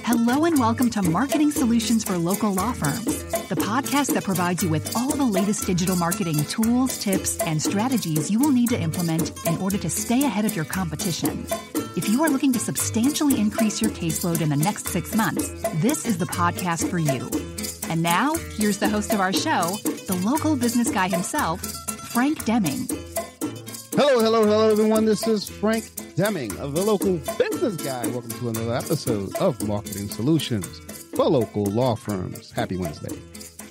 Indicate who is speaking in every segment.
Speaker 1: Hello and welcome to Marketing Solutions for Local Law Firms, the podcast that provides you with all the latest digital marketing tools, tips, and strategies you will need to implement in order to stay ahead of your competition. If you are looking to substantially increase your caseload in the next 6 months, this is the podcast for you. And now, here's the host of our show, the local business guy himself, Frank Deming.
Speaker 2: Hello, everyone. This is Frank Deming, the local business guy. Welcome to another episode of Marketing Solutions for Local Law Firms. Happy Wednesday.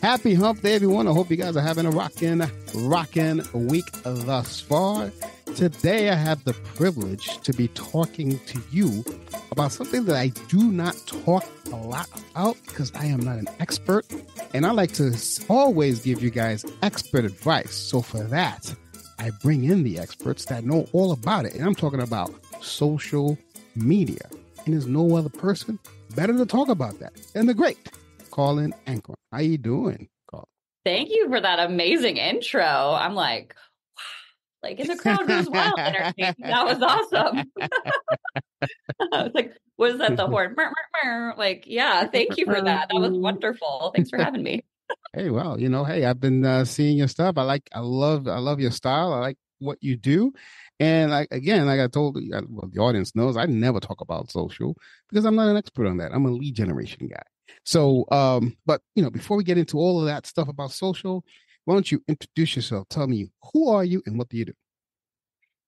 Speaker 2: Happy Hump Day, everyone. I hope you guys are having a rockin' week thus far. Today, I have the privilege to be talking to you about something that I do not talk a lot about because I am not an expert, and I like to always give you guys expert advice. So for that, I bring in the experts that know all about it. And I'm talking about social media. And there's no other person better to talk about that than the great Karlyn. How you doing, Karlyn?
Speaker 3: Thank you for that amazing intro. I'm like, wow, like, and the crowd goes wild entertaining. That was awesome. I was like, what is that? The horn? Like, yeah, thank you for that. That was wonderful. Thanks for having me.
Speaker 2: Hey, well, I've been seeing your stuff. I love your style. I like what you do. And like I told you, well, the audience knows I never talk about social because I'm not an expert on that. I'm a lead generation guy. So, but before we get into all of that stuff about social, why don't you introduce yourself? Tell me, who are you and what do you do?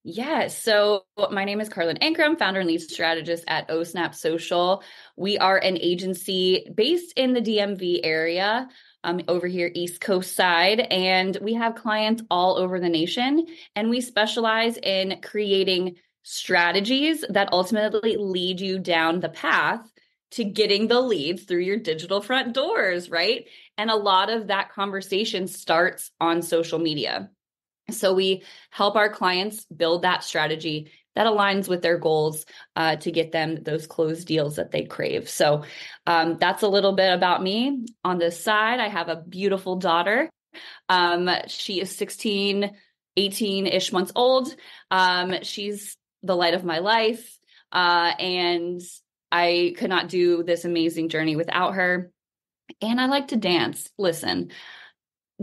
Speaker 3: Yeah, so my name is Karlyn Ankrum, founder and lead strategist at OSnap Social. We are an agency based in the DMV area, over here, East Coast side, and we have clients all over the nation, and we specialize in creating strategies that ultimately lead you down the path to getting the leads through your digital front doors, right? And a lot of that conversation starts on social media. So we help our clients build that strategy that aligns with their goals to get them those closed deals that they crave. So that's a little bit about me. On this side, I have a beautiful daughter. She is 18-ish months old. She's the light of my life. And I could not do this amazing journey without her. And I like to dance. Listen,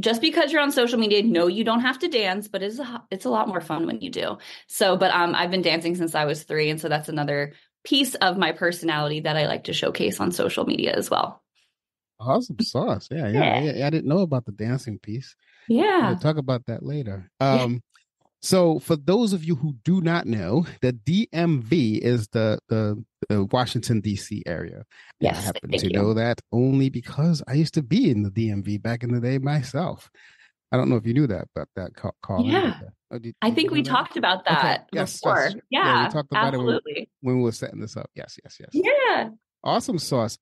Speaker 3: just because you're on social media, no, you don't have to dance, but it's a lot more fun when you do. So, but I've been dancing since I was 3. And so that's another piece of my personality that I like to showcase on social media as well.
Speaker 2: Awesome sauce. Yeah. I didn't know about the dancing piece.
Speaker 3: Yeah.
Speaker 2: We'll talk about that later.
Speaker 3: Yeah.
Speaker 2: So for those of you who do not know, the DMV is the Washington, D.C. area.
Speaker 3: Yes,
Speaker 2: I happen to know that only because I used to be in the DMV back in the day myself. I don't know if you knew that, but that Karlyn.
Speaker 3: Yeah. I think we talked about that before.
Speaker 2: Yes. Yeah, we talked about
Speaker 3: absolutely.
Speaker 2: it when we were setting this up. Yes.
Speaker 3: Yeah.
Speaker 2: Awesome sauce.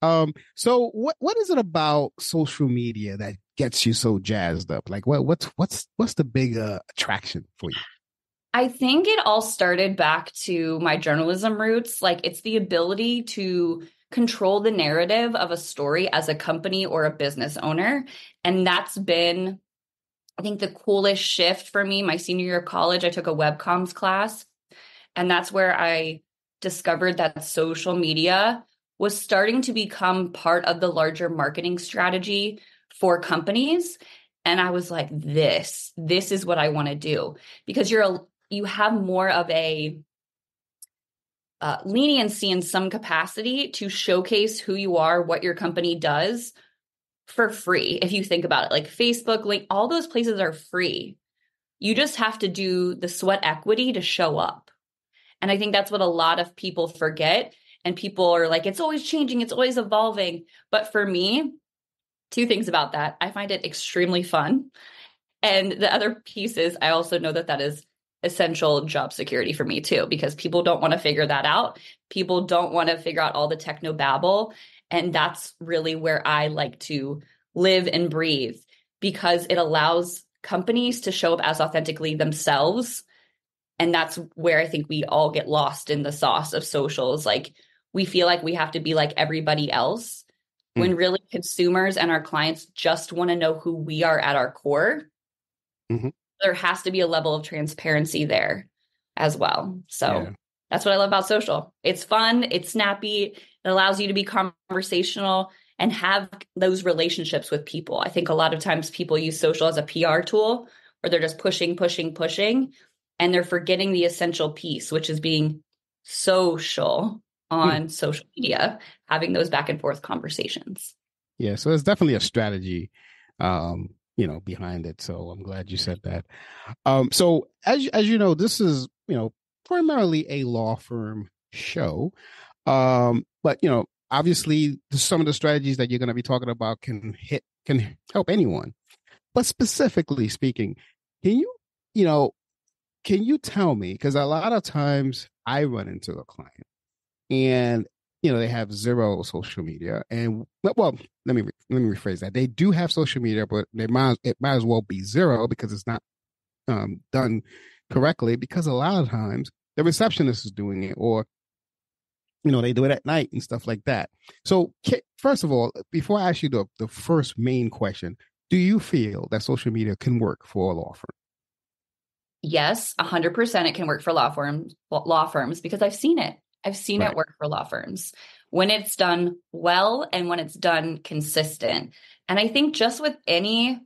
Speaker 2: So what is it about social media that gets you so jazzed up? Like what's the big attraction for you?
Speaker 3: I think it all started back to my journalism roots. Like, it's the ability to control the narrative of a story as a company or a business owner. And that's been, I think, the coolest shift for me. My senior year of college, I took a web comms class, and that's where I discovered that social media was starting to become part of the larger marketing strategy for companies. And I was like, this is what I want to do, because you have more of a leniency in some capacity to showcase who you are, what your company does for free. If you think about it, like Facebook, link, all those places are free. You just have to do the sweat equity to show up. And I think that's what a lot of people forget. And people are like, it's always changing, it's always evolving. But for me, 2 things about that. I find it extremely fun. And the other piece is I also know that is essential job security for me too, because people don't want to figure that out. People don't want to figure out all the techno babble. And that's really where I like to live and breathe, because it allows companies to show up as authentically themselves. And that's where I think we all get lost in the sauce of socials. Like, we feel like we have to be like everybody else, when really consumers and our clients just want to know who we are at our core.
Speaker 2: Mm-hmm.
Speaker 3: There has to be a level of transparency there as well. So that's what I love about social. It's fun. It's snappy. It allows you to be conversational and have those relationships with people. I think a lot of times people use social as a PR tool where they're just pushing, and they're forgetting the essential piece, which is being social on social media, having those back and forth conversations.
Speaker 2: Yeah. So there's definitely a strategy, behind it. So I'm glad you said that. So as you know, this is, primarily a law firm show. But, obviously some of the strategies that you're going to be talking about can help anyone. But specifically speaking, can you tell me, because a lot of times I run into a client and, they have zero social media, and well, let me rephrase that. They do have social media, but it might as well be zero because it's not done correctly, because a lot of times the receptionist is doing it, or they do it at night and stuff like that. So first of all, before I ask you the first main question, do you feel that social media can work for a law firm?
Speaker 3: Yes, 100% it can work for law firms because I've seen it. I've seen it work for law firms when it's done well and when it's done consistent. And I think just with any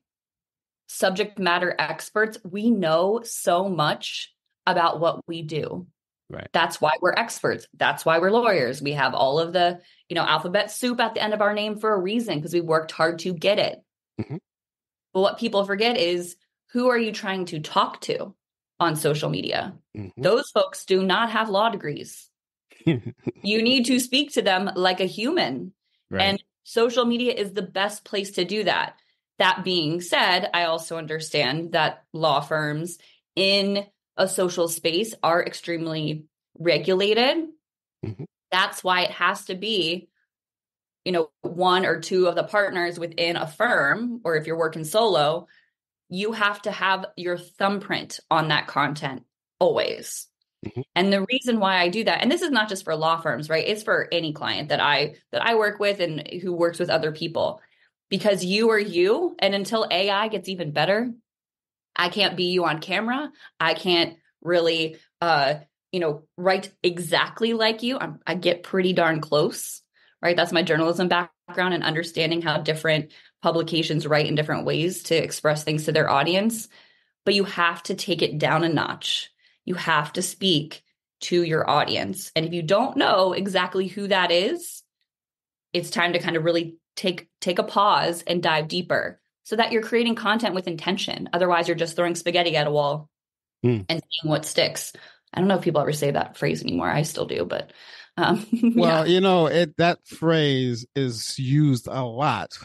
Speaker 3: subject matter experts, we know so much about what we do.
Speaker 2: Right.
Speaker 3: That's why we're experts. That's why we're lawyers. We have all of the, alphabet soup at the end of our name for a reason, because we worked hard to get it.
Speaker 2: Mm-hmm.
Speaker 3: But what people forget is, who are you trying to talk to on social media?
Speaker 2: Mm-hmm.
Speaker 3: Those folks do not have law degrees. You need to speak to them like a human.
Speaker 2: Right.
Speaker 3: And social media is the best place to do that. That being said, I also understand that law firms in a social space are extremely regulated.
Speaker 2: Mm-hmm.
Speaker 3: That's why it has to be, one or two of the partners within a firm, or if you're working solo, you have to have your thumbprint on that content always. Mm-hmm. And the reason why I do that, and this is not just for law firms, right? It's for any client that I work with and who works with other people, because you are you. And until AI gets even better, I can't be you on camera. I can't really, write exactly like you. I get pretty darn close, right? That's my journalism background and understanding how different publications write in different ways to express things to their audience. But you have to take it down a notch. You have to speak to your audience. And if you don't know exactly who that is, it's time to kind of really take a pause and dive deeper so that you're creating content with intention. Otherwise, you're just throwing spaghetti at a wall and seeing what sticks. I don't know if people ever say that phrase anymore. I still do, but
Speaker 2: well, that phrase is used a lot,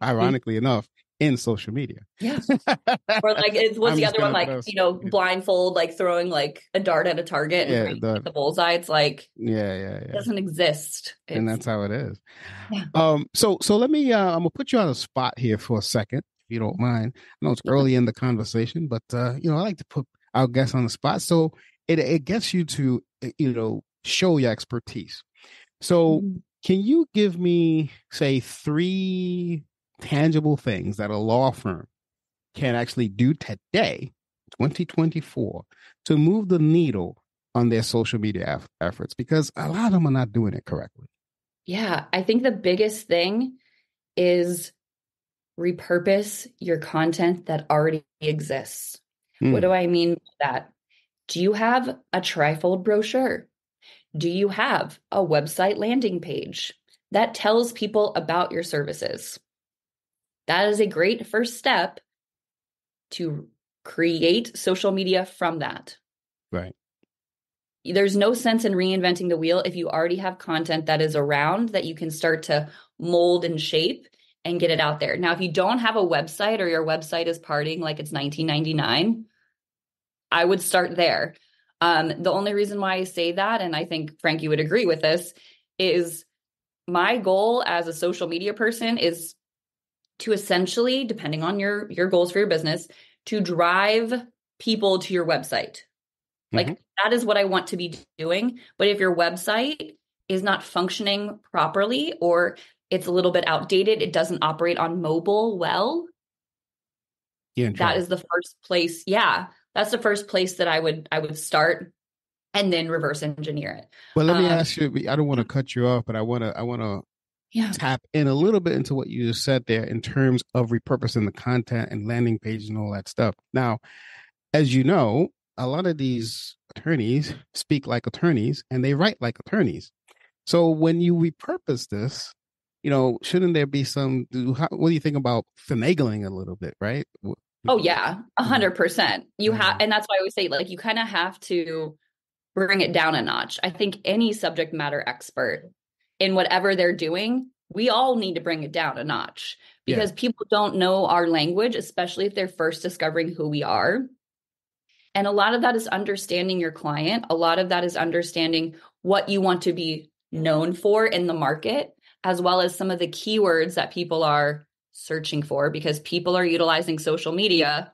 Speaker 2: ironically enough, in social media.
Speaker 3: Yeah. Or like, what's the other one? Like, blindfold, like throwing like a dart at a target and the bullseye. It's like, it doesn't exist.
Speaker 2: And that's how it is.
Speaker 3: Yeah.
Speaker 2: So let me, I'm gonna put you on the spot here for a second, if you don't mind. I know it's early in the conversation, but I like to put our guests on the spot. So it gets you to, show your expertise. So can you give me, say, 3 tangible things that a law firm can actually do today, 2024, to move the needle on their social media efforts? Because a lot of them are not doing it correctly.
Speaker 3: Yeah, I think the biggest thing is repurpose your content that already exists. What do I mean by that? Do you have a trifold brochure? Do you have a website landing page that tells people about your services? That is a great first step to create social media from that.
Speaker 2: Right.
Speaker 3: There's no sense in reinventing the wheel if you already have content that is around that you can start to mold and shape and get it out there. Now, if you don't have a website or your website is partying like it's 1999, I would start there. The only reason why I say that, and I think Frank, you would agree with this, is my goal as a social media person is to essentially, depending on your goals for your business, to drive people to your website. Like that is what I want to be doing. But if your website is not functioning properly, or it's a little bit outdated, it doesn't operate on mobile well, that is the first place. Yeah, that's the first place that I would start, and then reverse engineer it.
Speaker 2: Well, let me ask you, I don't want to cut you off, but I want to tap in a little bit into what you just said there in terms of repurposing the content and landing pages and all that stuff. Now, as you know, a lot of these attorneys speak like attorneys and they write like attorneys. So when you repurpose this, shouldn't there be what do you think about finagling a little bit, right?
Speaker 3: Oh yeah, 100%. You have, and that's why I always say, like, you kind of have to bring it down a notch. I think any subject matter expert in whatever they're doing, we all need to bring it down a notch, because people don't know our language, especially if they're first discovering who we are. And a lot of that is understanding your client. A lot of that is understanding what you want to be known for in the market, as well as some of the keywords that people are searching for, because people are utilizing social media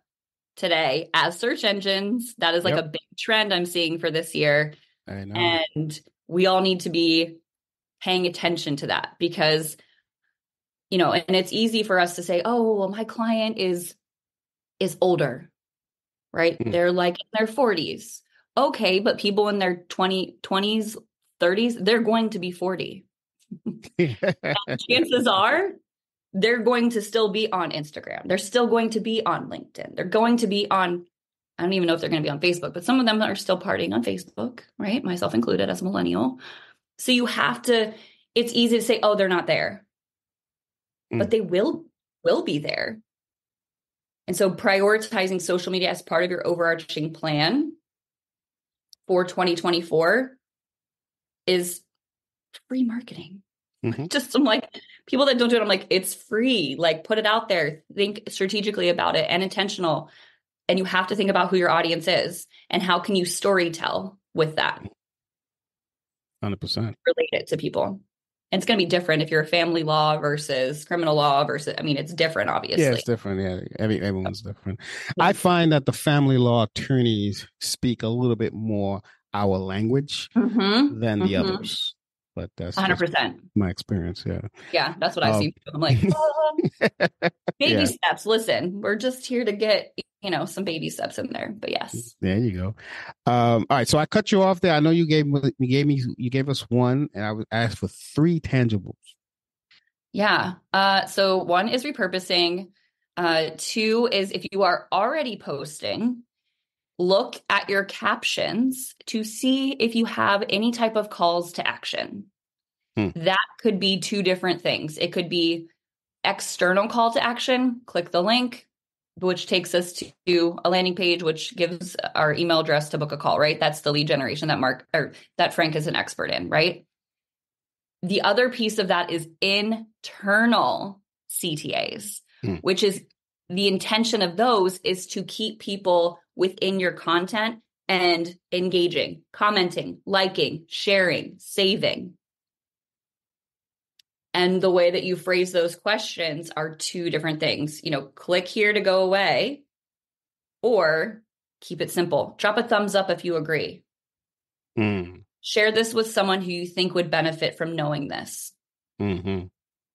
Speaker 3: today as search engines. That is like a big trend I'm seeing for this year.
Speaker 2: I know.
Speaker 3: And we all need to be paying attention to that, because, and it's easy for us to say, oh, well, my client is older, right? They're like in their 40s. Okay, but people in their 20s, 30s, they're going to be 40. Chances are they're going to still be on Instagram. They're still going to be on LinkedIn. They're going to be on, I don't even know if they're going to be on Facebook, but some of them are still partying on Facebook, right? Myself included as a millennial. So you have to, it's easy to say, oh, they're not there, but they will be there. And so prioritizing social media as part of your overarching plan for 2024 is free marketing. Just some like people that don't do it, I'm like, it's free. Like, put it out there. Think strategically about it and intentional. And you have to think about who your audience is and how can you story tell with that.
Speaker 2: 100%.
Speaker 3: Relate it to people. And it's going to be different if you're a family law versus criminal law versus, I mean, it's different, obviously.
Speaker 2: Yeah, it's different. Yeah, everyone's different. I find that the family law attorneys speak a little bit more our language than the others. But that's
Speaker 3: 100%
Speaker 2: my experience. Yeah.
Speaker 3: Yeah, that's what I see. I'm like, baby steps. Listen, we're just here to get, some baby steps in there. But yes.
Speaker 2: There you go. All right. So I cut you off there. I know you gave us one, and I was asked for 3 tangibles.
Speaker 3: Yeah. So 1 is repurposing. 2 is, if you are already posting, look at your captions to see if you have any type of calls to action. That could be 2 different things. It could be external call to action, click the link, which takes us to a landing page, which gives our email address to book a call, right? That's the lead generation that Frank is an expert in, right? The other piece of that is internal CTAs, which is the intention of those is to keep people within your content and engaging, commenting, liking, sharing, saving. And the way that you phrase those questions are 2 different things. Click here to go away, or keep it simple. Drop a thumbs up if you agree. Share this with someone who you think would benefit from knowing this.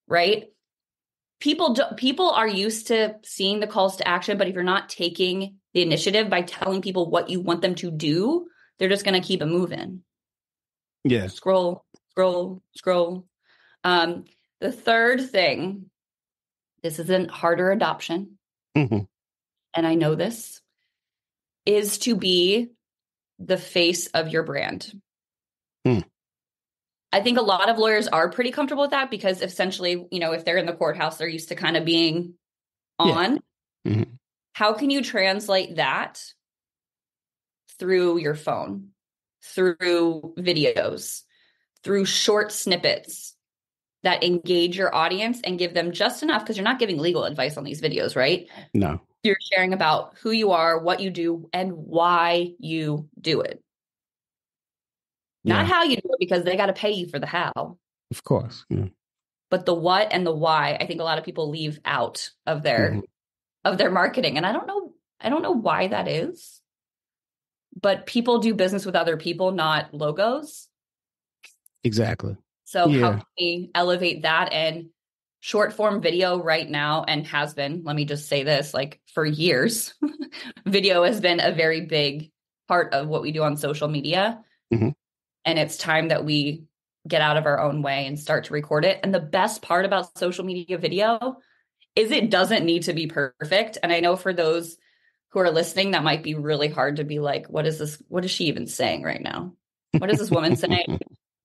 Speaker 3: Right? People are used to seeing the calls to action, but if you're not taking the initiative by telling people what you want them to do, they're just going to keep it moving.
Speaker 2: Yeah.
Speaker 3: Scroll. The third thing, this is a harder adoption, and I know this, is to be the face of your brand. I think a lot of lawyers are pretty comfortable with that, because essentially, if they're in the courthouse, they're used to kind of being on. How can you translate that through your phone, through videos, through short snippets that engage your audience and give them just enough? Because you're not giving legal advice on these videos, right?
Speaker 2: No.
Speaker 3: You're sharing about who you are, what you do, and why you do it. Not how you do it, because they got to pay you for the how.
Speaker 2: Of course. Yeah.
Speaker 3: But the what and the why, I think a lot of people leave out of their marketing. And I don't know why that is. But people do business with other people, not logos.
Speaker 2: Exactly.
Speaker 3: So how
Speaker 2: Yeah.
Speaker 3: can we elevate that? And short form video right now, and has been, let me just say this, like for years, video has been a very big part of what we do on social media.
Speaker 2: Hmm.
Speaker 3: And it's time that we get out of our own way and start to record it. And the best part about social media video is it doesn't need to be perfect. And I know for those who are listening, that might be really hard to be like, what is this? What is she even saying right now? What is this woman saying?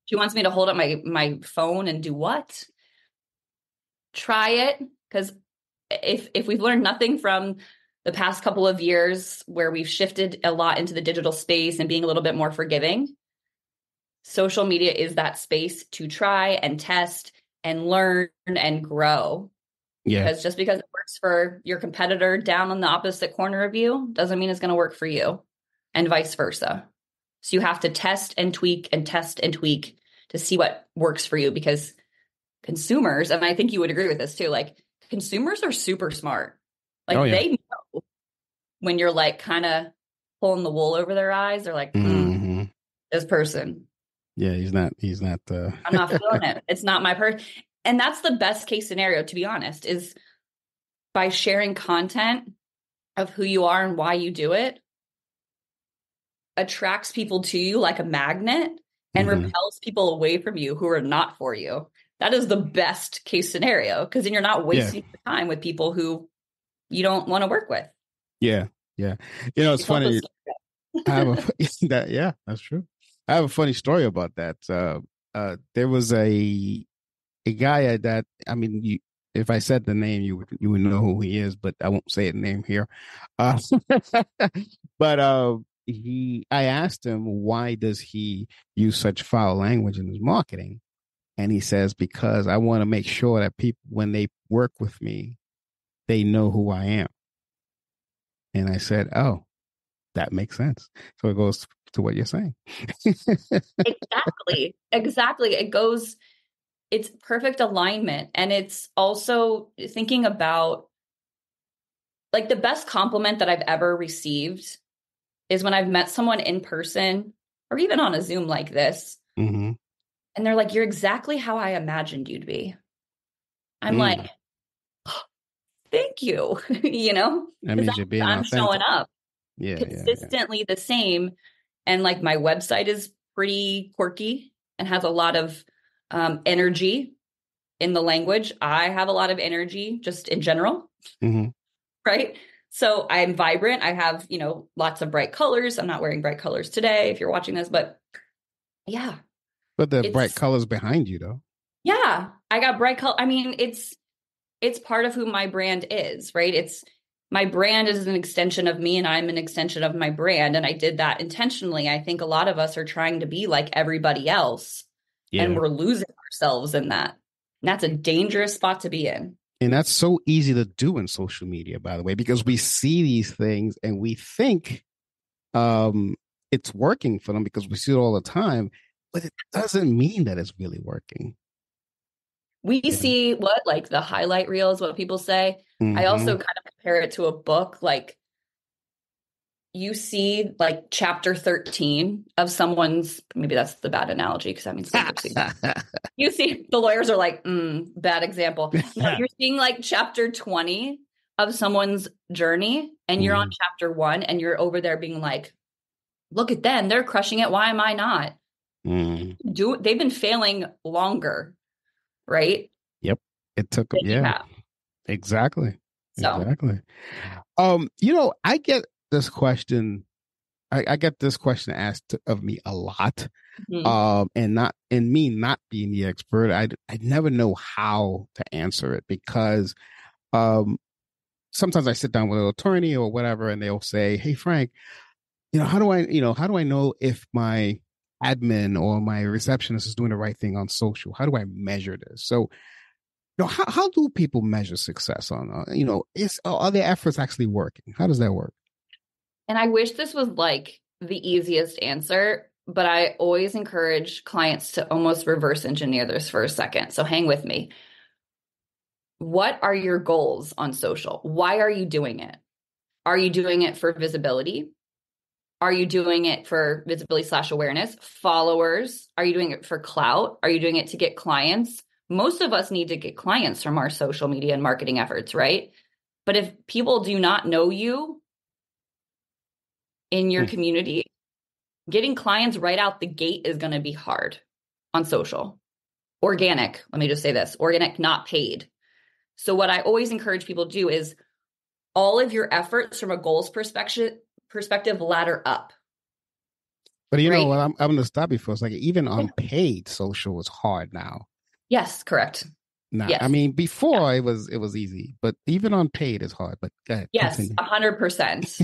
Speaker 3: She wants me to hold up my phone and do what? Try it. Because if we've learned nothing from the past couple of years where we've shifted a lot into the digital space and being a little bit more forgiving, social media is that space to try and test and learn and grow.
Speaker 2: Yeah.
Speaker 3: Because just because it works for your competitor down on the opposite corner of you doesn't mean it's going to work for you, and vice versa. So you have to test and tweak and test and tweak to see what works for you, because consumers, and I think you would agree with this too, like consumers are super smart. Like
Speaker 2: Oh, yeah.
Speaker 3: they know when you're like kind of pulling the wool over their eyes. They're like,
Speaker 2: Hmm.
Speaker 3: this person,
Speaker 2: Yeah, he's not
Speaker 3: I'm not feeling it. It's not my person. And that's the best case scenario, to be honest, is by sharing content of who you are and why you do it, attracts people to you like a magnet and repels people away from you who are not for you. That is the best case scenario, because then you're not wasting your time with people who you don't want to work with.
Speaker 2: Yeah. Yeah. You know, it's funny. I have yeah, that's true. I have a funny story about that. There was a guy that, I mean, if I said the name, you would know who he is, but I won't say the name here. Uh, but I asked him, why does he use such foul language in his marketing? And he says, because I want to make sure that people, when they work with me, they know who I am. And I said, oh, that makes sense. So it goes to what you're saying.
Speaker 3: Exactly. It's perfect alignment. And it's also thinking about, like, the best compliment that I've ever received is when I've met someone in person or even on a Zoom like this.
Speaker 2: Mm-hmm.
Speaker 3: And they're like, you're exactly how I imagined you'd be. I'm like, oh, thank you. You know,
Speaker 2: that means you're being
Speaker 3: I'm
Speaker 2: authentic.
Speaker 3: showing up consistently
Speaker 2: yeah.
Speaker 3: the same. And like my website is pretty quirky and has a lot of energy in the language. I have a lot of energy just in general.
Speaker 2: Mm-hmm.
Speaker 3: Right. So I'm vibrant. I have, lots of bright colors. I'm not wearing bright colors today if you're watching this, but yeah.
Speaker 2: But the bright colors behind you, though.
Speaker 3: Yeah, I got bright color. I mean, it's part of who my brand is, right? My brand is an extension of me, and I'm an extension of my brand. And I did that intentionally. I think a lot of us are trying to be like everybody else, and we're losing ourselves in that. And that's a dangerous spot to be in.
Speaker 2: And that's so easy to do in social media, by the way, because we see these things and we think it's working for them because we see it all the time, but it doesn't mean that it's really working.
Speaker 3: We see like the highlight reel is what people say. Mm-hmm. I also kind of compare it to a book. Like, you see like chapter 13 of someone's, maybe that's the bad analogy because that means you see the lawyers are like, bad example. No, you're seeing like chapter 20 of someone's journey, and you're on chapter 1, and you're over there being like, look at them, they're crushing it. Why am I not? They've been failing longer, right?
Speaker 2: Yep. It took them. Yeah, exactly.
Speaker 3: So.
Speaker 2: Exactly. I get this question. I get this question asked of me a lot. And me not being the expert, I never know how to answer it, because sometimes I sit down with an attorney or whatever, and they'll say, "Hey, Frank, how do I know if my admin or my receptionist is doing the right thing on social? How do I measure this?" So, how do people measure success on, are their efforts actually working? How does that work?
Speaker 3: And I wish this was like the easiest answer, but I always encourage clients to almost reverse engineer this for a second. So hang with me. What are your goals on social? Why are you doing it? Are you doing it for visibility? Are you doing it for visibility/awareness? Followers? Are you doing it for clout? Are you doing it to get clients? Most of us need to get clients from our social media and marketing efforts, right? But if people do not know you in your community, getting clients right out the gate is going to be hard on social. Organic, let me just say this, organic, not paid. So what I always encourage people to do is all of your efforts from a goals perspective ladder up.
Speaker 2: But you
Speaker 3: right?
Speaker 2: know what? I'm going to stop you for a second. Even unpaid social is hard now.
Speaker 3: Yes, correct.
Speaker 2: Now,
Speaker 3: Yes.
Speaker 2: I mean, before it was easy, but even unpaid is hard. But go ahead.
Speaker 3: Yes,
Speaker 2: Continue.
Speaker 3: 100%.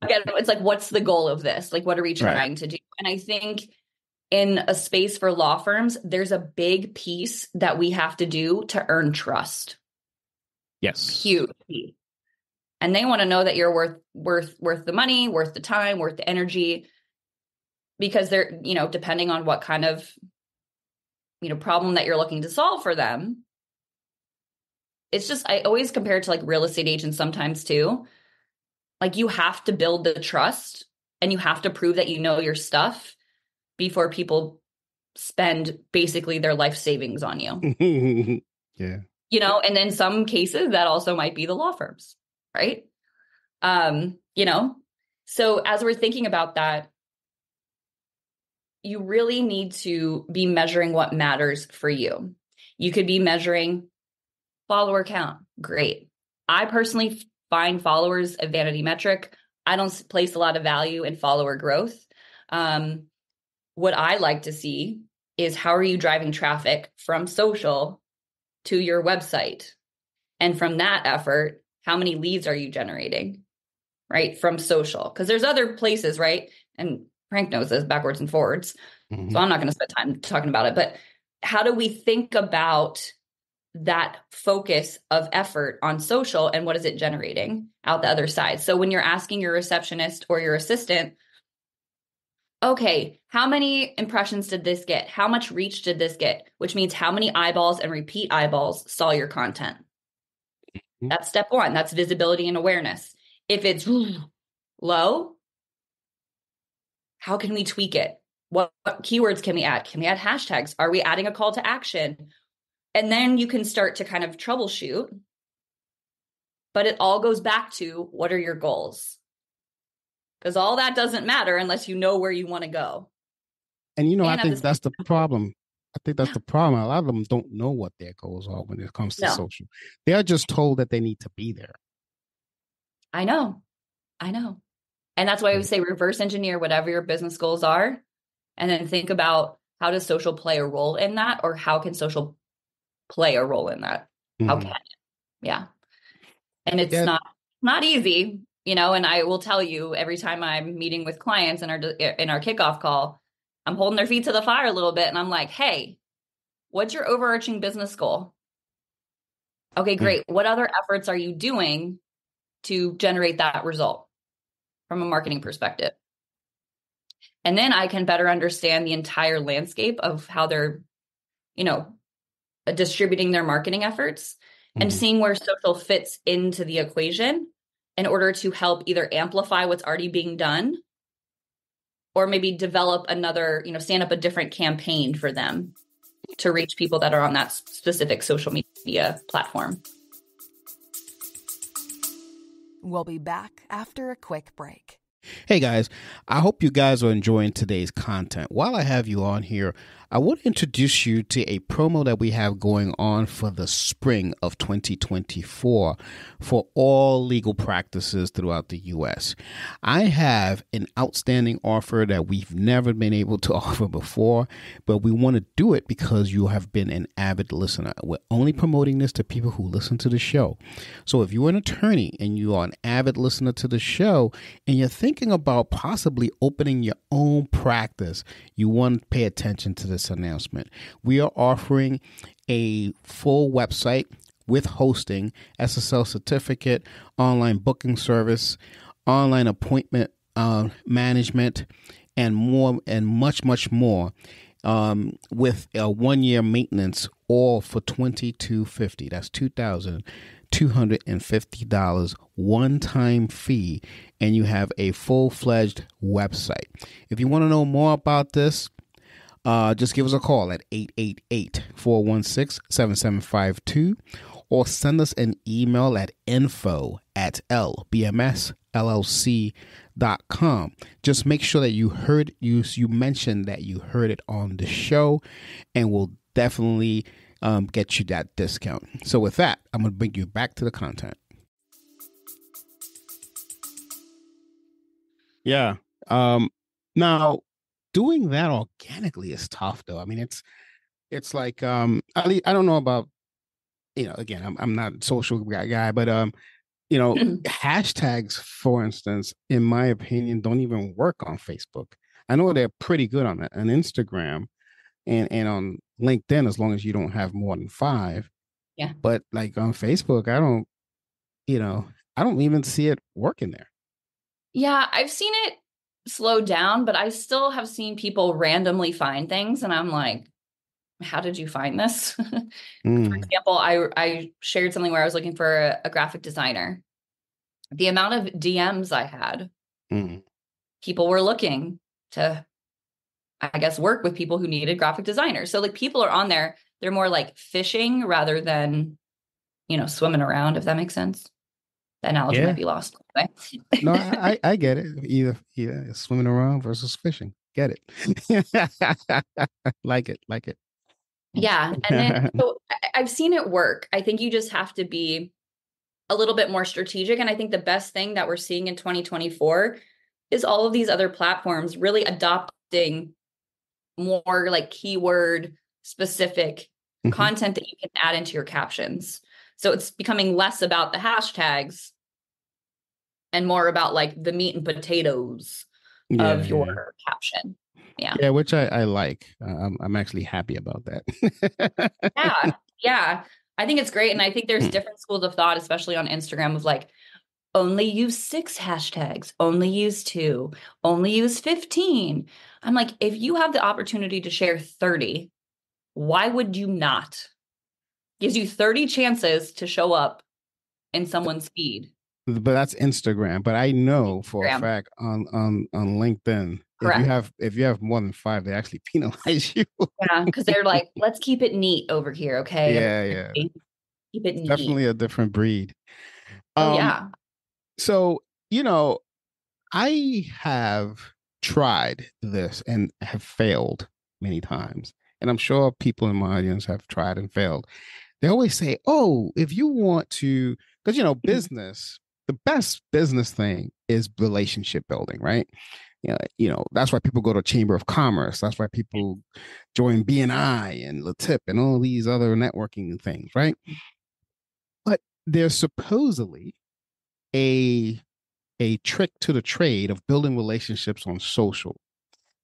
Speaker 3: Again, it's like, what's the goal of this? Like, what are we trying to do? And I think in a space for law firms, there's a big piece that we have to do to earn trust.
Speaker 2: Yes.
Speaker 3: Huge. And they want to know that you're worth the money, worth the time, worth the energy, because they're, depending on what kind of, problem that you're looking to solve for them. It's just, I always compare it to like real estate agents sometimes too. Like you have to build the trust and you have to prove that you know your stuff before people spend basically their life savings on you.
Speaker 2: Yeah.
Speaker 3: And in some cases that also might be the law firms, right? So as we're thinking about that, you really need to be measuring what matters for you. You could be measuring follower count. Great. I personally find followers a vanity metric. I don't place a lot of value in follower growth. What I like to see is how are you driving traffic from social to your website? And from that effort, how many leads are you generating, right? From social. Because there's other places, right? And Frank knows this backwards and forwards. Mm-hmm. So I'm not going to spend time talking about it. But how do we think about that focus of effort on social and what is it generating out the other side? So when you're asking your receptionist or your assistant, okay, how many impressions did this get? How much reach did this get? Which means how many eyeballs and repeat eyeballs saw your content? Mm-hmm. That's step one. That's visibility and awareness. If it's low, how can we tweak it? What keywords can we add? Can we add hashtags? Are we adding a call to action? And then you can start to kind of troubleshoot. But it all goes back to what are your goals? Because all that doesn't matter unless you know where you want to go.
Speaker 2: And, I think that's the problem. I think that's the problem. A lot of them don't know what their goals are when it comes to social. They are just told that they need to be there.
Speaker 3: I know. And that's why I would say reverse engineer whatever your business goals are. And then think about how does social play a role in that, or how can social play a role in that? Mm-hmm. How can it? Yeah. And it's not easy, and I will tell you every time I'm meeting with clients in our kickoff call, I'm holding their feet to the fire a little bit. And I'm like, hey, what's your overarching business goal? Okay, great. Mm-hmm. What other efforts are you doing to generate that result from a marketing perspective? And then I can better understand the entire landscape of how they're, distributing their marketing efforts and seeing where social fits into the equation in order to help either amplify what's already being done or maybe develop another, stand up a different campaign for them to reach people that are on that specific social media platform.
Speaker 1: We'll be back after a quick break.
Speaker 2: Hey guys, I hope you guys are enjoying today's content. While I have you on here, I want to introduce you to a promo that we have going on for the spring of 2024 for all legal practices throughout the U.S. I have an outstanding offer that we've never been able to offer before, but we want to do it because you have been an avid listener. We're only promoting this to people who listen to the show. So if you're an attorney and you are an avid listener to the show and you're thinking about possibly opening your own practice, you want to pay attention to this announcement. We are offering a full website with hosting, SSL certificate, online booking service, online appointment management, and more, and much, much more, with a 1-year maintenance, all for $2,250. That's $2,250. $250 one-time fee, and you have a full-fledged website. If you want to know more about this, just give us a call at 888-416-7752 or send us an email at info@lbmsllc.com. Just make sure that you mentioned that you heard it on the show, and we'll definitely get you that discount. So with that, I'm going to bring you back to the content. Yeah. Now, doing that organically is tough, though. I mean, it's like at least, I don't know about, again, I'm not a social guy, but hashtags, for instance, in my opinion, don't even work on Facebook. I know they're pretty good on Instagram and on LinkedIn, as long as you don't have more than 5.
Speaker 3: Yeah.
Speaker 2: But like on Facebook, I don't even see it working there.
Speaker 3: Yeah, I've seen it slow down, but I still have seen people randomly find things, and I'm like, how did you find this? For example, I shared something where I was looking for a graphic designer. The amount of DMs I had, people were looking to, I guess, work with people who needed graphic designers. So like people are on there, they're more like fishing rather than, swimming around, if that makes sense. The analogy might be lost.
Speaker 2: No, I get it. Either swimming around versus fishing. Get it. Like it.
Speaker 3: Yeah. And then so I've seen it work. I think you just have to be a little bit more strategic. And I think the best thing that we're seeing in 2024 is all of these other platforms really adopting more like keyword specific content that you can add into your captions. So it's becoming less about the hashtags and more about like the meat and potatoes of your caption.
Speaker 2: Yeah, which I like. I'm actually happy about that.
Speaker 3: Yeah. I think it's great. And I think there's different schools of thought, especially on Instagram, of like, only use 6 hashtags, only use 2, only use 15. I'm like, if you have the opportunity to share 30, why would you not? Gives you 30 chances to show up in someone's feed.
Speaker 2: But that's Instagram. But I know for a fact on LinkedIn,
Speaker 3: correct,
Speaker 2: if you have more than 5, they actually penalize you.
Speaker 3: Yeah, because they're like, let's keep it neat over here, okay?
Speaker 2: Yeah.
Speaker 3: Keep it neat.
Speaker 2: Definitely a different breed.
Speaker 3: Yeah.
Speaker 2: So, I have tried this and have failed many times. And I'm sure people in my audience have tried and failed. They always say, oh, if you want to, because, business, the best business thing is relationship building, right? That's why people go to Chamber of Commerce. That's why people join BNI and LaTip and all these other networking things, right? But there's supposedly a trick to the trade of building relationships on social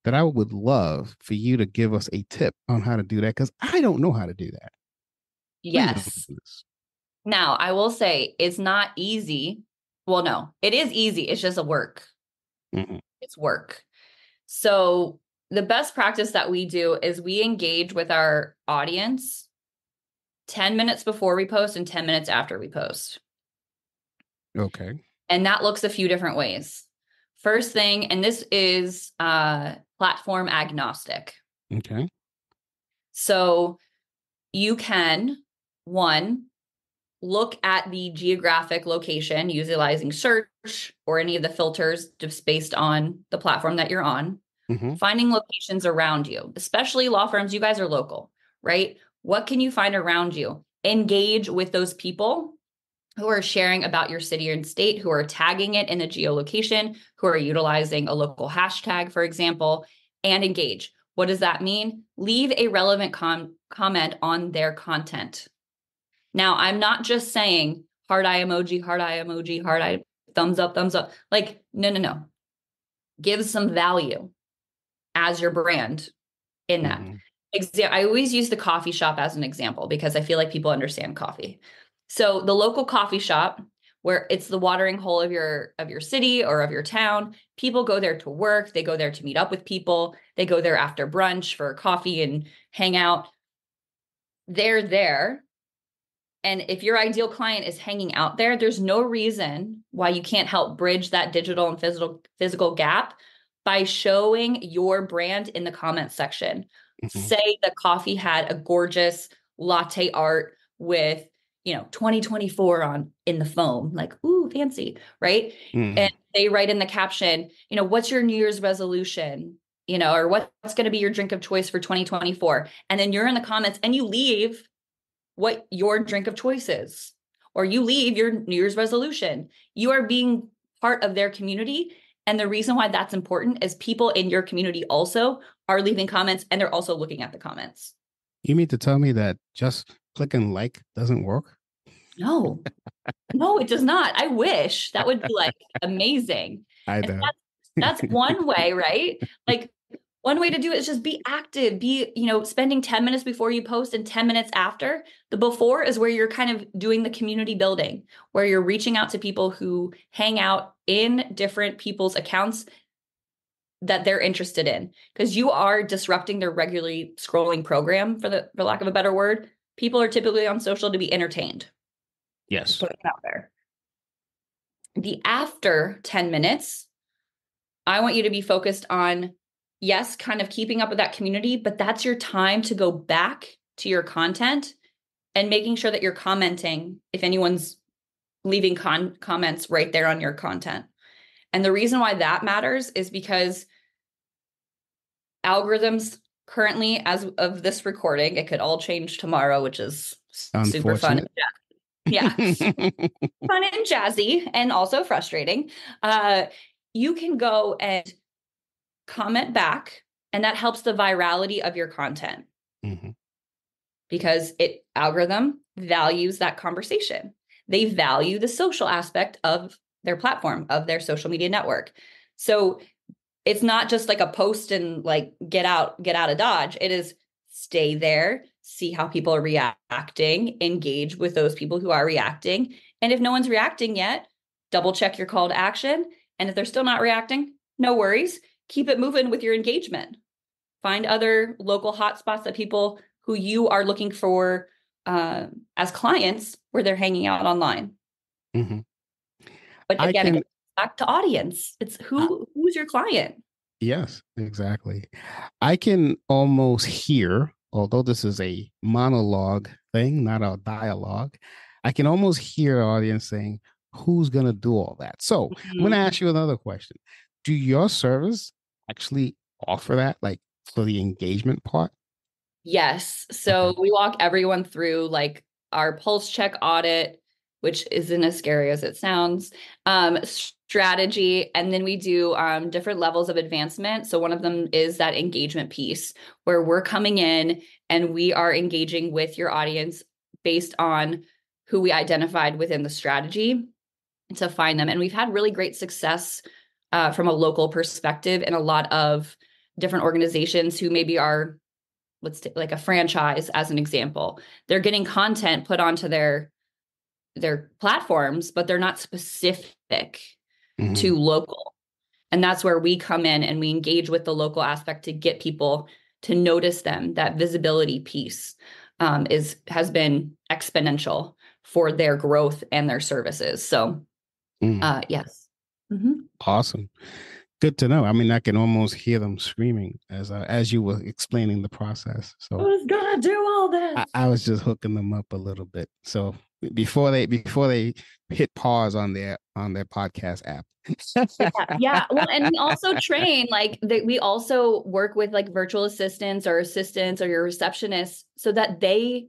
Speaker 2: that I would love for you to give us a tip on how to do that, because I don't know how to do that.
Speaker 3: Yes. Now, I will say it's not easy. Well, no, it is easy. It's just a work. It's work. So the best practice that we do is we engage with our audience 10 minutes before we post and 10 minutes after we post.
Speaker 2: Okay.
Speaker 3: And that looks a few different ways. First thing, and this is platform agnostic.
Speaker 2: Okay.
Speaker 3: So you can, one, look at the geographic location utilizing search or any of the filters just based on the platform that you're on, finding locations around you, especially law firms. You guys are local, right? What can you find around you? Engage with those people who are sharing about your city and state, who are tagging it in the geolocation, who are utilizing a local hashtag, for example, and engage. What does that mean? Leave a relevant comment on their content. Now, I'm not just saying heart eye emoji, heart eye, thumbs up. Like, no. Give some value as your brand in that. I always use the coffee shop as an example because I feel like people understand coffee. So the local coffee shop, where it's the watering hole of your city or of your town, people go there to work. They go there to meet up with people. They go there after brunch for coffee and hang out. They're there And if your ideal client is hanging out there, there's no reason why you can't help bridge that digital and physical gap by showing your brand in the comments section.
Speaker 2: Mm-hmm.
Speaker 3: Say the coffee had a gorgeous latte art with, 2024 on in the foam, like, ooh, fancy, right?
Speaker 2: Mm-hmm.
Speaker 3: And they write in the caption, what's your New Year's resolution? Or what's going to be your drink of choice for 2024? And then you're in the comments and you leave what your drink of choice is, or you leave your New Year's resolution. You are being part of their community. And the reason why that's important is people in your community also are leaving comments, and they're also looking at the comments.
Speaker 2: You mean to tell me that just clicking like doesn't work?
Speaker 3: No, it does not. I wish. That would be like amazing.
Speaker 2: I know.
Speaker 3: That's one way, right? Like, one way to do it is just be active, spending 10 minutes before you post and 10 minutes after. The before is where you're kind of doing the community building, where you're reaching out to people who hang out in different people's accounts that they're interested in, because you are disrupting their regularly scrolling program, for lack of a better word. People are typically on social to be entertained.
Speaker 2: Yes.
Speaker 3: Put it out there. The after 10 minutes, I want you to be focused on, yes, kind of keeping up with that community, but that's your time to go back to your content and making sure that you're commenting if anyone's leaving comments right there on your content. And the reason why that matters is because algorithms currently, as of this recording, it could all change tomorrow, which is super fun. Yeah. Fun and jazzy, and also frustrating. You can go and comment back, and that helps the virality of your content.
Speaker 2: Mm-hmm.
Speaker 3: Because algorithm values that conversation. They value the social aspect of their platform, of their social media network. So it's not just like a post and like get out of Dodge. It is stay there, see how people are reacting, engage with those people who are reacting. And if no one's reacting yet, double check your call to action. And if they're still not reacting, no worries. Keep it moving with your engagement. Find other local hotspots that people who you are looking for as clients, where they're hanging out online.
Speaker 2: Mm-hmm.
Speaker 3: But again, it goes back to audience. It's who's your client?
Speaker 2: Yes, exactly. I can almost hear, although this is a monologue thing, not a dialogue, I can almost hear the audience saying, who's going to do all that? So I'm going to ask you another question. Do your service actually offer that, like for the engagement part?
Speaker 3: Yes. So we walk everyone through like our pulse check audit, which isn't as scary as it sounds, strategy. And then we do different levels of advancement. So one of them is that engagement piece, where we're coming in and we are engaging with your audience based on who we identified within the strategy to find them. And we've had really great success from a local perspective in a lot of different organizations who maybe are, let's take like a franchise as an example. They're getting content put onto their platforms, but they're not specific to local. And that's where we come in and we engage with the local aspect to get people to notice them. That visibility piece has been exponential for their growth and their services. So yes. Mm-hmm.
Speaker 2: Awesome. Good to know. I mean, I can almost hear them screaming as you were explaining the process. So
Speaker 3: who's gonna do all this?
Speaker 2: I was just hooking them up a little bit. So before they hit pause on their podcast app.
Speaker 3: Yeah. Well, and we also train we also work with like virtual assistants or your receptionists so that they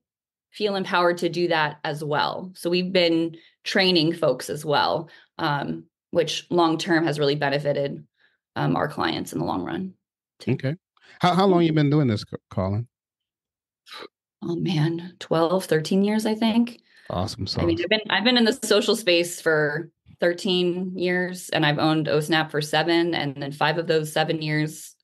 Speaker 3: feel empowered to do that as well. So we've been training folks as well, which long term has really benefited our clients in the long run too.
Speaker 2: Okay. How long you been doing this, Karlyn?
Speaker 3: Oh man, 12, 13 years, I think.
Speaker 2: Awesome. So
Speaker 3: I mean, I've been in the social space for 13 years, and I've owned OSNAP for 7, and then 5 of those 7 years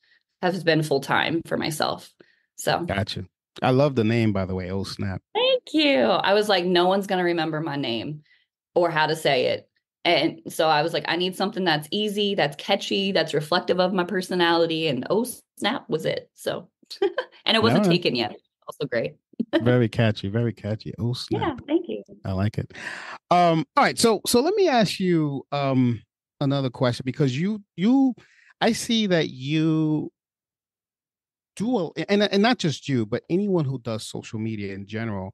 Speaker 3: has been full time for myself. So
Speaker 2: gotcha. I love the name, by the way, OSNAP.
Speaker 3: Thank you. I was like, no one's going to remember my name or how to say it. And so I was like, I need something that's easy, that's catchy, that's reflective of my personality. And OSNAP was it. So, and it wasn't taken yet. Also great.
Speaker 2: Very catchy. Very catchy. OSNAP.
Speaker 3: Yeah, thank you.
Speaker 2: I like it. All right. So let me ask you another question because I see that you do and not just you, but anyone who does social media in general,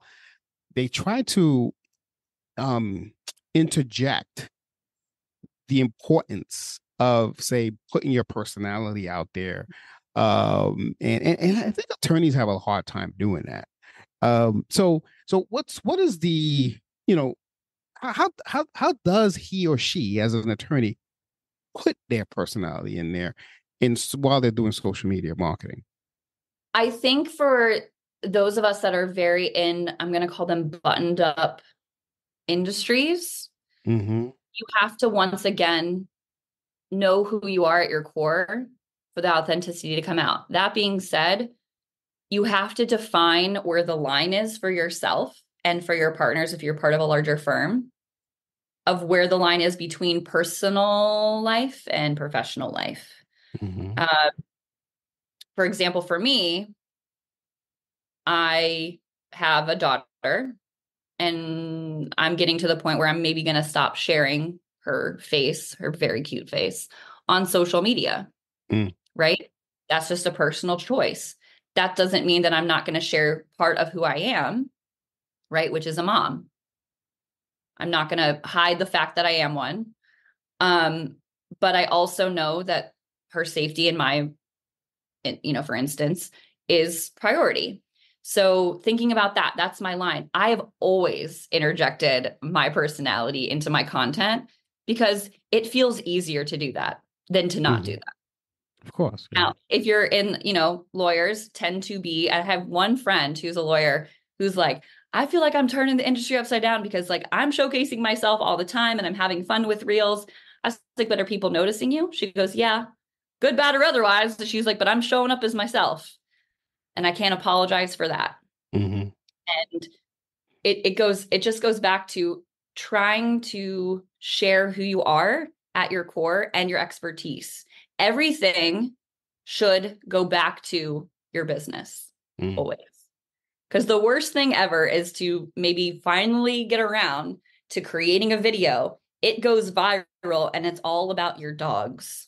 Speaker 2: they try to um interject the importance of, say, putting your personality out there. And I think attorneys have a hard time doing that. So what is the, you know, how does he or she as an attorney put their personality in there while they're doing social media marketing?
Speaker 3: I think for those of us that are very in, I'm going to call them buttoned up industries,
Speaker 2: Mm-hmm.
Speaker 3: you have to once again know who you are at your core for the authenticity to come out. That being said, you have to define where the line is for yourself and for your partners if you're part of a larger firm, of where the line is between personal life and professional life.
Speaker 2: Mm-hmm.
Speaker 3: Uh, for example, for me, I have a daughter and I'm getting to the point where I'm maybe going to stop sharing her face, her very cute face, on social media,
Speaker 2: Mm.
Speaker 3: right? That's just a personal choice. That doesn't mean that I'm not going to share part of who I am, right? Which is a mom. I'm not going to hide the fact that I am one. Um, but I also know that her safety and my, for instance, is priority. So thinking about that, that's my line. I have always interjected my personality into my content because it feels easier to do that than to not do
Speaker 2: Mm-hmm.
Speaker 3: that.
Speaker 2: Of course. Yeah.
Speaker 3: Now, if you're in, lawyers tend to be, I have one friend who's a lawyer who's like, I feel like I'm turning the industry upside down because like I'm showcasing myself all the time and I'm having fun with reels. I was like, but are people noticing you? She goes, yeah, good, bad, or otherwise. She's like, but I'm showing up as myself and I can't apologize for that.
Speaker 2: Mm-hmm.
Speaker 3: And it just goes back to trying to share who you are at your core and your expertise. Everything should go back to your business
Speaker 2: Mm.
Speaker 3: always. Because the worst thing ever is to maybe finally get around to creating a video. It goes viral and it's all about your dogs.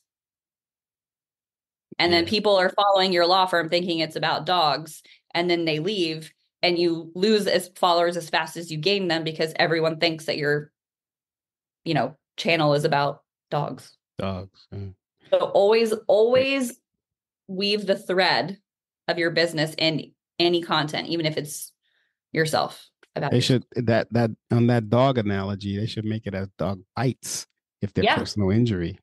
Speaker 3: And then
Speaker 2: Yeah.
Speaker 3: people are following your law firm thinking it's about dogs. And then they leave and you lose as followers as fast as you gain them because everyone thinks that your, channel is about dogs.
Speaker 2: Dogs. Yeah.
Speaker 3: So always weave the thread of your business in any content, even if it's yourself about
Speaker 2: They
Speaker 3: yourself.
Speaker 2: should that on that dog analogy. They should make it as dog bites if they're
Speaker 3: Yeah,
Speaker 2: personal injury.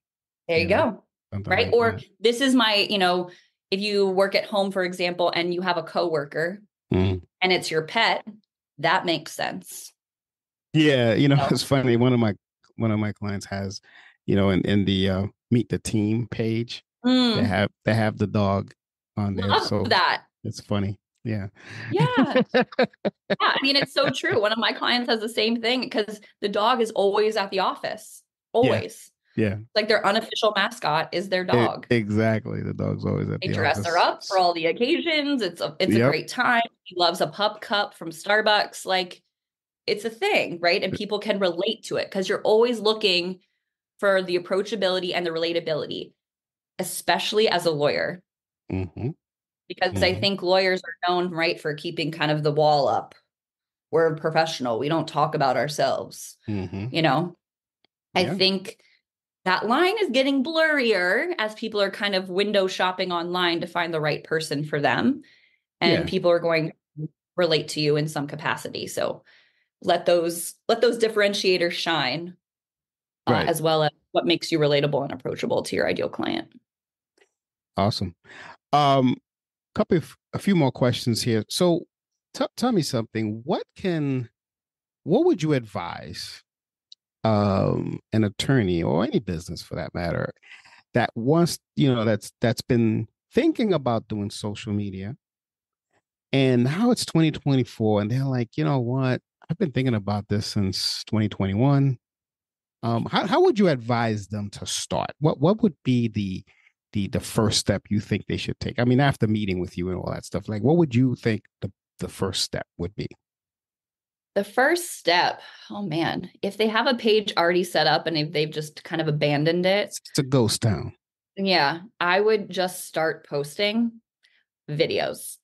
Speaker 3: there you
Speaker 2: You know,
Speaker 3: go.
Speaker 2: something
Speaker 3: Right.
Speaker 2: like
Speaker 3: Or
Speaker 2: that.
Speaker 3: this is my, if you work at home, for example, and you have a coworker
Speaker 2: Mm.
Speaker 3: and it's your pet, that makes sense.
Speaker 2: Yeah,
Speaker 3: You know?
Speaker 2: it's funny. One of my clients has, in the meet the team page, they
Speaker 3: Mm,
Speaker 2: have the dog on there,
Speaker 3: love
Speaker 2: so
Speaker 3: that.
Speaker 2: it's funny. Yeah.
Speaker 3: Yeah. Yeah. I mean, it's so true. One of my clients has the same thing because the dog is always at the office.
Speaker 2: Yeah.
Speaker 3: Always.
Speaker 2: Yeah.
Speaker 3: Like their unofficial mascot is their dog.
Speaker 2: Exactly. The dog's always at
Speaker 3: They
Speaker 2: the
Speaker 3: dress her up for
Speaker 2: office.
Speaker 3: all the occasions. It's a
Speaker 2: Yep.
Speaker 3: great time. He loves a pup cup from Starbucks. Like it's a thing, right? And people can relate to it because you're always looking for the approachability and the relatability, especially as a lawyer.
Speaker 2: Mm-hmm.
Speaker 3: Because I
Speaker 2: Mm-hmm.
Speaker 3: think lawyers are known, right, for keeping kind of the wall up. We're professional. We don't talk about ourselves.
Speaker 2: Mm-hmm.
Speaker 3: You know, I
Speaker 2: Yeah.
Speaker 3: think that line is getting blurrier as people are kind of window shopping online to find the right person for them. And
Speaker 2: Yeah.
Speaker 3: people are going to relate to you in some capacity. So let those differentiators shine,
Speaker 2: Right.
Speaker 3: as well as what makes you relatable and approachable to your ideal client.
Speaker 2: Awesome. A few more questions here. So, tell me something. What would you advise an attorney or any business for that matter that wants, that's been thinking about doing social media and now it's 2024 and they're like, you know what? I've been thinking about this since 2021. How would you advise them to start? What would be the first step you think they should take? I mean, after meeting with you and all that stuff, like what would you think the first step would be?
Speaker 3: The first step, oh man, if they have a page already set up and they've just kind of abandoned it,
Speaker 2: It's a ghost town.
Speaker 3: yeah, I would just start posting videos.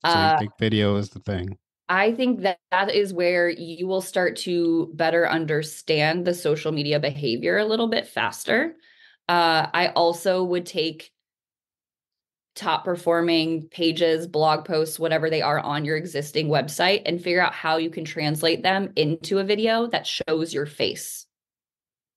Speaker 2: So you
Speaker 3: Uh,
Speaker 2: think video is the thing?
Speaker 3: I think that that is where you will start to better understand the social media behavior a little bit faster. I also would take top performing pages, blog posts, whatever they are on your existing website and figure out how you can translate them into a video that shows your face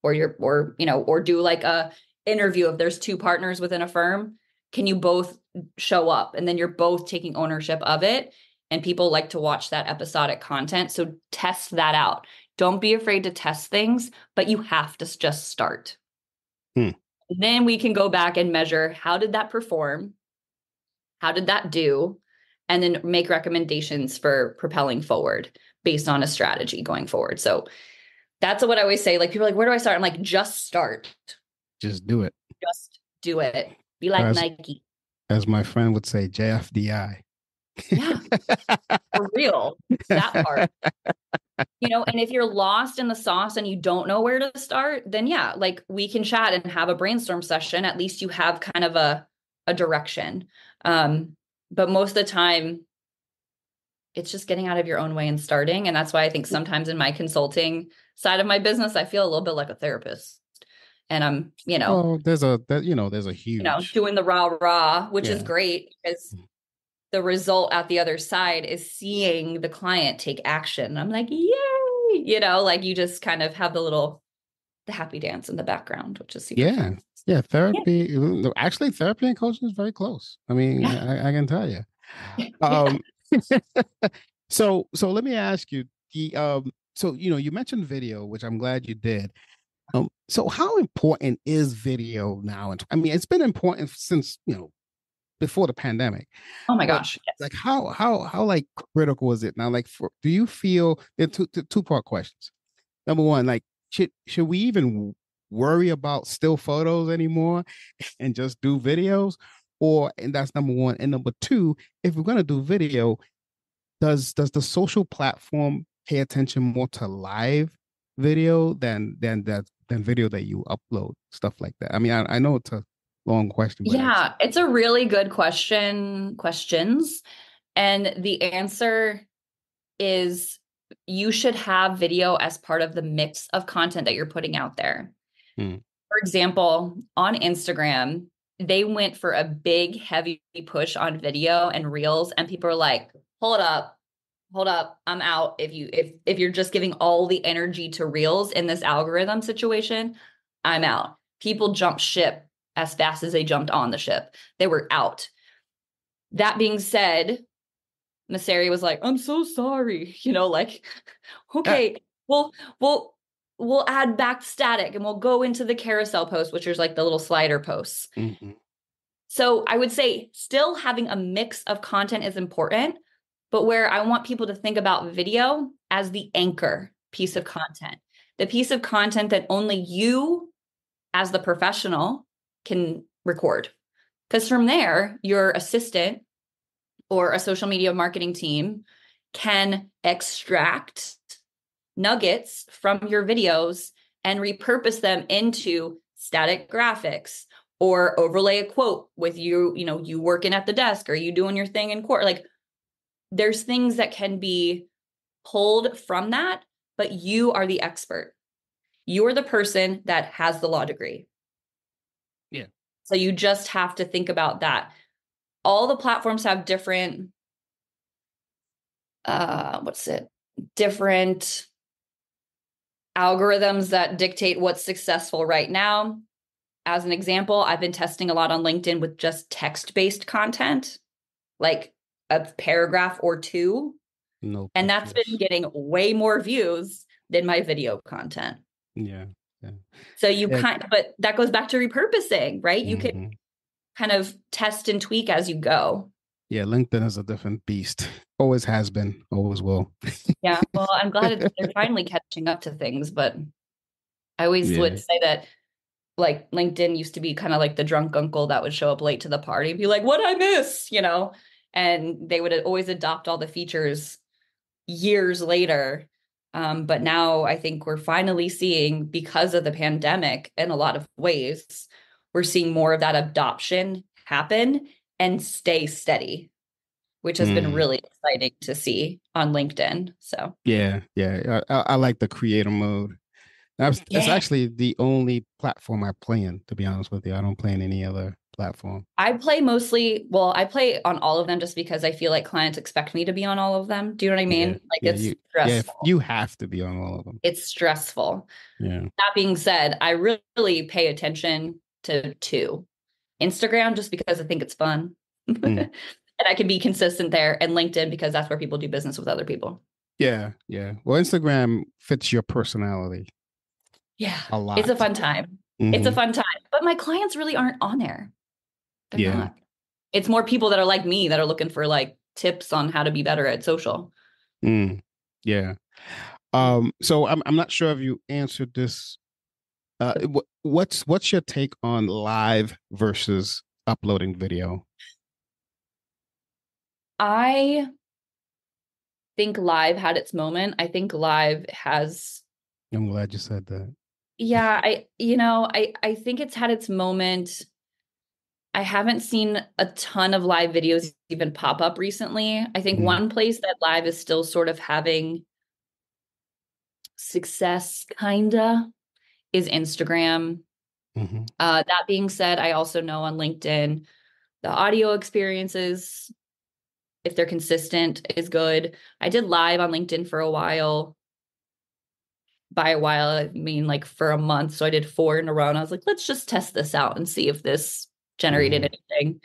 Speaker 3: or do like a interview. If there's two partners within a firm, can you both show up? And then you're both taking ownership of it. And people like to watch that episodic content. So test that out. Don't be afraid to test things, but you have to just start.
Speaker 2: Hmm.
Speaker 3: Then we can go back and measure, how did that perform? How did that do? And then make recommendations for propelling forward based on a strategy going forward. So that's what I always say. Like, people are like, where do I start? I'm like, just start.
Speaker 2: Just do it.
Speaker 3: Just do it. Be like
Speaker 2: As
Speaker 3: Nike.
Speaker 2: as my friend would say, JFDI.
Speaker 3: Yeah, for real. That part. And if you're lost in the sauce and you don't know where to start, then yeah, like we can chat and have a brainstorm session. At least you have kind of a direction. But most of the time, it's just getting out of your own way and starting. And that's why I think sometimes in my consulting side of my business, I feel a little bit like a therapist. And I'm,
Speaker 2: Well, there's a huge,
Speaker 3: doing the rah, which is
Speaker 2: yeah.
Speaker 3: great because the result at the other side is seeing the client take action. I'm like, yay, like you just kind of have the happy dance in the background, which is super fun.
Speaker 2: Yeah. Therapy, actually, therapy and coaching is very close. I mean,
Speaker 3: Yeah.
Speaker 2: I can tell you.
Speaker 3: Yeah.
Speaker 2: So let me ask you so you mentioned video, which I'm glad you did. So how important is video now? And I mean, it's been important since before the pandemic.
Speaker 3: Oh my
Speaker 2: But
Speaker 3: gosh. Yes.
Speaker 2: like, how like critical is it now? Like, do you feel there are two-part questions? Number one, like, should we even worry about still photos anymore and just do videos? And that's number one. And number two, if we're gonna do video, does the social platform pay attention more to live video than video that you upload, stuff like that? I mean, I know it's a long question, but
Speaker 3: It's a really good questions. And the answer is you should have video as part of the mix of content that you're putting out there.
Speaker 2: Hmm.
Speaker 3: For example, on Instagram, they went for a big, heavy push on video and reels, and people are like, hold up, I'm out. If you're just giving all the energy to reels in this algorithm situation, I'm out. People jumped ship as fast as they jumped on the ship. They were out. That being said, Masseri was like, I'm so sorry. Okay, we'll add back static and we'll go into the carousel post, which is like the little slider posts.
Speaker 2: Mm-hmm.
Speaker 3: So I would say still having a mix of content is important, but where I want people to think about video as the anchor piece of content, the piece of content that only you as the professional can record. Because from there, your assistant or a social media marketing team can extract nuggets from your videos and repurpose them into static graphics or overlay a quote with you working at the desk or you doing your thing in court. Like, there's things that can be pulled from that, but you are the expert. You're the person that has the law degree.
Speaker 2: Yeah.
Speaker 3: So you just have to think about that. All the platforms have different, different algorithms that dictate what's successful right now. As an example, I've been testing a lot on LinkedIn with just text-based content, like a paragraph or two.
Speaker 2: No,
Speaker 3: and that's been getting way more views than my video content.
Speaker 2: Yeah.
Speaker 3: So but that goes back to repurposing, right? Mm-hmm. You can kind of test and tweak as you go.
Speaker 2: Yeah, LinkedIn is a different beast. Always has been, always will.
Speaker 3: Yeah, well, I'm glad they're finally catching up to things, but I always would say that, like, LinkedIn used to be kind of like the drunk uncle that would show up late to the party and be like, what'd I miss? And they would always adopt all the features years later. But now I think we're finally seeing, because of the pandemic, in a lot of ways, we're seeing more of that adoption happen and stay steady, which has been
Speaker 2: Mm.
Speaker 3: really exciting to see on LinkedIn. So
Speaker 2: Yeah, yeah. I like the creator mode. It's
Speaker 3: yeah,
Speaker 2: actually the only platform I play in, to be honest with you. I don't play in any other platform.
Speaker 3: I play on all of them just because I feel like clients expect me to be on all of them. Do you know what I
Speaker 2: Yeah,
Speaker 3: mean? Like
Speaker 2: yeah,
Speaker 3: it's
Speaker 2: you, yeah.
Speaker 3: stressful.
Speaker 2: You have to be on all of them.
Speaker 3: It's stressful.
Speaker 2: Yeah.
Speaker 3: That being said, I really pay attention to two. Instagram, just because I think it's fun.
Speaker 2: Mm.
Speaker 3: And I can be consistent there, and LinkedIn because that's where people do business with other people.
Speaker 2: Yeah, yeah. Well, Instagram fits your personality
Speaker 3: Yeah,
Speaker 2: a
Speaker 3: it's a
Speaker 2: lot.
Speaker 3: fun time. It's a
Speaker 2: Hmm.
Speaker 3: fun time. But my clients really aren't on there. They're
Speaker 2: Yeah.
Speaker 3: not. It's more people that are like me that are looking for like tips on how to be better at social.
Speaker 2: Mm. Yeah. So I'm not sure if you answered this. What's your take on live versus uploading video?
Speaker 3: I think live had its moment. I think live has,
Speaker 2: I'm glad you said that.
Speaker 3: yeah, I think it's had its moment. I haven't seen a ton of live videos even pop up recently. I think
Speaker 2: Mm.
Speaker 3: one place that live is still sort of having success, kinda, is Instagram.
Speaker 2: Hmm.
Speaker 3: That being said, I also know on LinkedIn, the audio experiences, if they're consistent, is good. I did live on LinkedIn for a while. By a while, I mean like for a month. So I did 4 in a row, and I was like, let's just test this out and see if this generated
Speaker 2: Hmm.
Speaker 3: anything.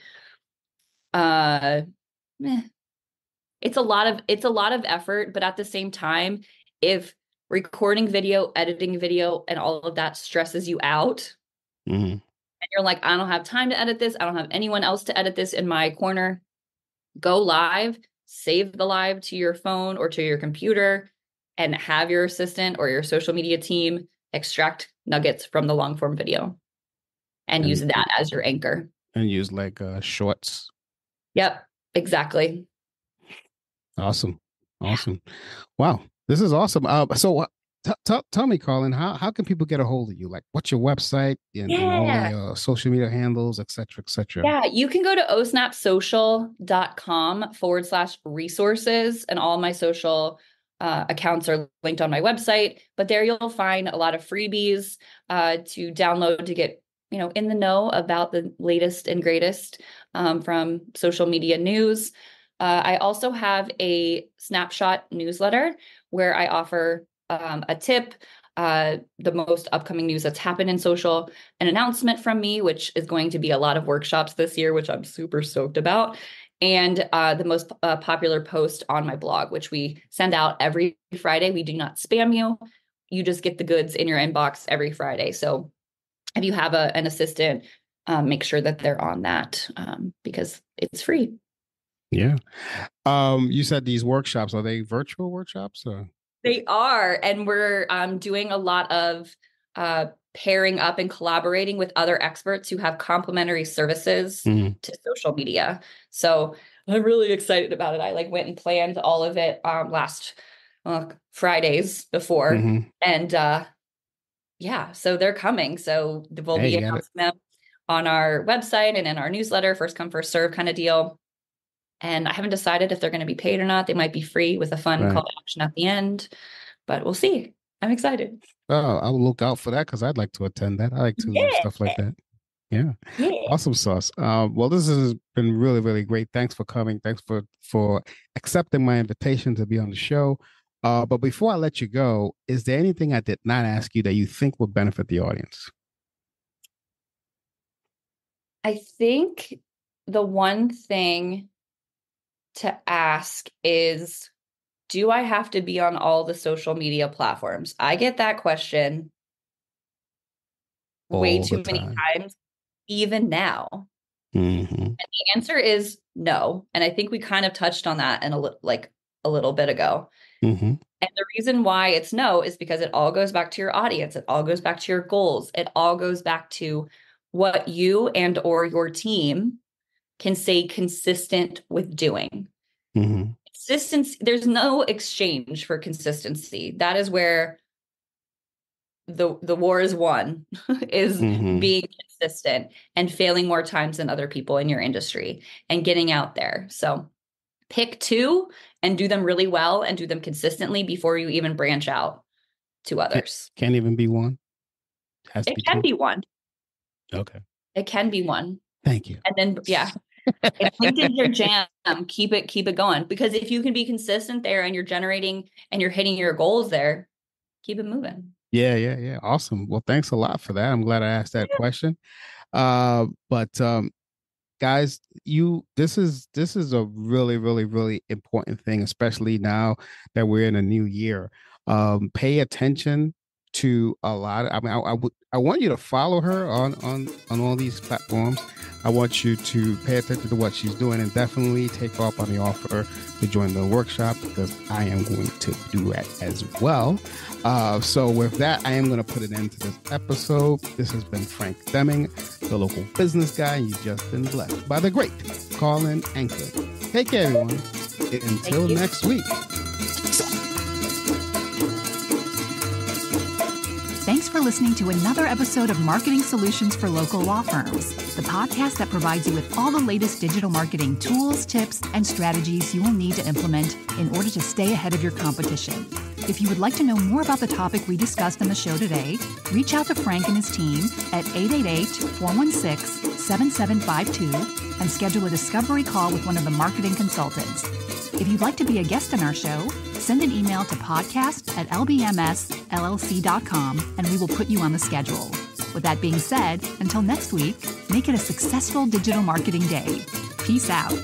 Speaker 3: Uh, eh, it's a lot of effort, but at the same time, if recording video, editing video, and all of that stresses you out,
Speaker 2: Hmm.
Speaker 3: and you're like, I don't have time to edit this, I don't have anyone else to edit this in my corner, go live, save the live to your phone or to your computer, and have your assistant or your social media team extract nuggets from the long form video and use
Speaker 2: And
Speaker 3: that as your anchor.
Speaker 2: use like shorts.
Speaker 3: Yep, exactly.
Speaker 2: Awesome. Awesome. Wow. This is awesome. Tell me, Karlyn, how can people get a hold of you? Like, what's your website and all
Speaker 3: Yeah.
Speaker 2: your social media handles, et cetera, et cetera?
Speaker 3: Yeah, you can go to osnapsocial.com/resources, and all my social accounts are linked on my website. But there you'll find a lot of freebies to download to get, in the know about the latest and greatest from social media news. I also have a snapshot newsletter where I offer a tip, the most upcoming news that's happened in social, an announcement from me, which is going to be a lot of workshops this year, which I'm super stoked about, and the most popular post on my blog, which we send out every Friday. We do not spam you. You just get the goods in your inbox every Friday. So if you have an assistant, make sure that they're on that because it's free.
Speaker 2: Yeah. You said these workshops, are they virtual workshops or?
Speaker 3: They are. And we're doing a lot of pairing up and collaborating with other experts who have complementary services
Speaker 2: Mhm.
Speaker 3: to social media. So I'm really excited about it. I like went and planned all of it last Fridays before.
Speaker 2: Mhm.
Speaker 3: And yeah, so they're coming. So we'll
Speaker 2: Hey,
Speaker 3: be
Speaker 2: you got it.
Speaker 3: announcing them on our website and in our newsletter, first come, first serve kind of deal. And I haven't decided if they're going to be paid or not. They might be free with a fun call
Speaker 2: Right.
Speaker 3: to action at the end, but we'll see. I'm excited.
Speaker 2: Oh, I'll look out for that because I'd like to attend that. I like to
Speaker 3: Yeah.
Speaker 2: stuff like that. Yeah.
Speaker 3: Yeah.
Speaker 2: Awesome sauce. Well, this has been really, really great. Thanks for coming. Thanks for accepting my invitation to be on the show. But before I let you go, is there anything I did not ask you that you think would benefit the audience?
Speaker 3: I think the one thing to ask is, do I have to be on all the social media platforms? I get that question way
Speaker 2: All the
Speaker 3: too many
Speaker 2: time.
Speaker 3: times, even now.
Speaker 2: Hmm.
Speaker 3: And the answer is no. And I think we kind of touched on that in a little bit ago.
Speaker 2: Hmm.
Speaker 3: And the reason why it's no is because it all goes back to your audience. It all goes back to your goals. It all goes back to what you and or your team can stay consistent with doing.
Speaker 2: Hmm.
Speaker 3: consistency, there's no exchange for consistency. That is where the war is won, is being consistent and failing more times than other people in your industry and getting out there. So pick 2 and do them really well and do them consistently before you even branch out to others.
Speaker 2: Can't even be 1.
Speaker 3: It can be 1.
Speaker 2: Okay.
Speaker 3: It can be 1.
Speaker 2: Thank you.
Speaker 3: And then, yeah. If LinkedIn's your jam, keep it going. Because if you can be consistent there and you're generating and you're hitting your goals there, keep it moving.
Speaker 2: Yeah. Awesome. Well, thanks a lot for that. I'm glad I asked that question. But guys, this is a really, really, really important thing, especially now that we're in a new year. Pay attention to a lot of, I want you to follow her on all these platforms. I want you to pay attention to what she's doing and definitely take her up on the offer to join the workshop, because I am going to do that as well. So with that, I am going to put an end to this episode. This has been Frank Deming, the local business guy, and you've just been blessed by the great Karlyn Anklin. Take care, everyone. Until next week.
Speaker 1: Thanks for listening to another episode of Marketing Solutions for Local Law Firms, the podcast that provides you with all the latest digital marketing tools, tips, and strategies you will need to implement in order to stay ahead of your competition. If you would like to know more about the topic we discussed on the show today, reach out to Frank and his team at 888-416-7752 and schedule a discovery call with one of the marketing consultants. If you'd like to be a guest on our show, send an email to podcast@lbmsllc.com and we will put you on the schedule. With that being said, until next week, make it a successful digital marketing day. Peace out.